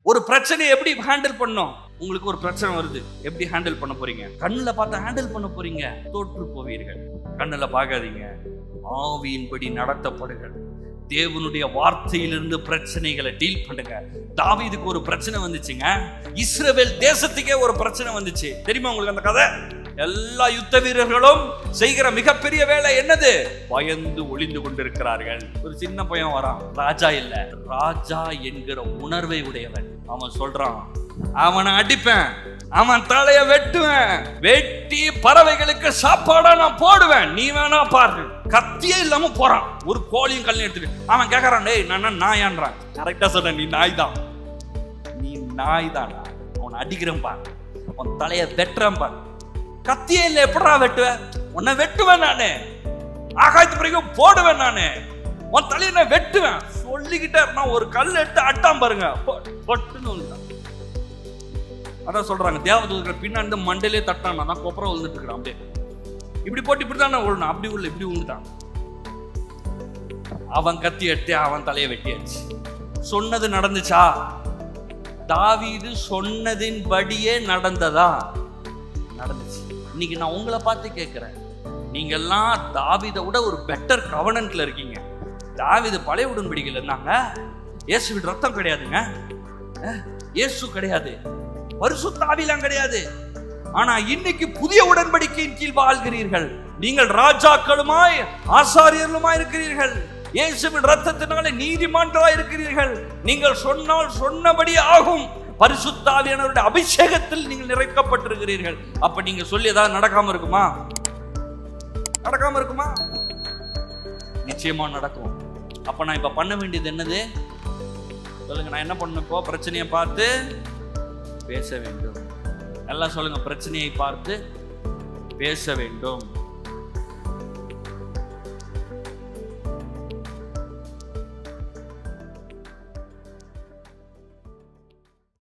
ஒரு பிரச்சனையை எப்படி ஹேண்டில் பண்ணும்? உங்களுக்கு ஒரு பிரச்சனை வருது, எப்படி ஹேண்டில் பண்ண போறீங்க? கண்ணுல பார்த்து ஹேண்டில் பண்ண போறீங்க, தோற்று போவீர்கள். கண்ணுல பார்க்காதீங்க, ஆவியின்படி நடத்தப்படுங்கள். தேவனுடைய வார்த்தையிலிருந்து பிரச்சனைகளை டீல் பண்ணுங்க. தாவீதுக்கு ஒரு பிரச்சனை வந்துச்சுங்க, இஸ்ரவேல் தேசத்துக்கே ஒரு பிரச்சனை வந்துச்சு. தெரியுமா உங்களுக்கு அந்த கதை? எல்லா யுத்த வீரர்களும் செய்கிற மிகப்பெரிய வேலை என்னது? பயந்து ஒளிந்து கொண்டிருக்கிறார்கள். ஒரு சின்ன பையன் வரான், ராஜா இல்ல, ராஜா என்கிற உணர்வை உடையவன். அவன் சொல்றான், அவனை அடிப்பேன், அவன் தலைய வெட்டுவேன், வெட்டி பறவைகளுக்கு சாப்பாடா நான் போடுவேன், நீ வேணா பாரு. கத்தியே இல்லாம போறான், ஒரு கோழியும் கல்லையும் எடுத்துட்டு. அவன் கேட்கறான், டேய் நான் நாயான்றான். கரெக்டா சொல்றேன், நீ நாய் தான், நீ நாய் தான். அவனை அடிக்கிறேன் பாரு, அவன் தலைய வெட்டுறான் பாரு. கத்தியே இல்லை, எப்படா வெட்டுவேன்? உன்னை வெட்டுவேன் நானு, ஆகாயத்து பிறகு போடுவேன் நானு, உன் தலையை நான் வெட்டுவேன் சொல்லிக்கிட்டே இருந்தான். ஒரு கல் எடுத்து அட்டான் பாருங்க, பொட்டுன்னு விழுந்தான். அதான் சொல்றாங்க, தேவதூதர்கள் பின்னாடி மண்டையிலே தட்டான், தான் கொப்பரம் விழுந்துட்டு இருக்கிறான். அப்படியே இப்படி போட்டு இப்படிதான் விழுந்தான், அப்படி உள்ள இப்படி விழுந்துட்டான். அவன் கத்தி எடுத்து அவன் தலையை வெட்டியாச்சு. சொன்னது நடந்துச்சா? தாவீது சொன்னதின் படியே நடந்ததா? நடந்துச்சு. இன்னைக்கு நான் உங்களை பார்த்து கேட்கிறேன், நீங்க எல்லாம் தாவீதை விட ஒரு பெட்டர் கவர்னன்ட்ல இருக்கீங்க. தாவீது பழைய உடன்படிக்கையில் இருந்தாங்க, இயேசுவின் ரத்தம் கிடையாதுங்க, இயேசு கிடையாது, பரிசுத்த ஆவிலாம் கிடையாது. ஆனா இன்னைக்கு புதிய உடன்படிக்கையின் கீழ் வாழ்கிறீர்கள். நீங்கள் ராஜாக்களுமாய் ஆசாரியர்களுமாய் இருக்கிறீர்கள். இயேசுவின் ரத்தத்தினாலே நீதிமான்களாய் இருக்கிறீர்கள். நீங்கள் சொன்னால் சொன்னபடி ஆகும். பரிசுத்த ஆவியானவருடைய அபிஷேகத்தில் நீங்கள் நிறைக்கப்பட்டிருக்கிறீர்கள். அப்ப நீங்க சொல்லி ஏதாவது நடக்காம இருக்குமா? நடக்காம இருக்குமா? நிச்சயமா நடக்கும். அப்ப நான் இப்ப பண்ண வேண்டியது என்னது சொல்லுங்க? நான் என்ன பண்ண? இப்போ பிரச்சனையை பார்த்து பேச வேண்டும். எல்லாம் சொல்லுங்க, பிரச்சனையை பார்த்து பேச வேண்டும்.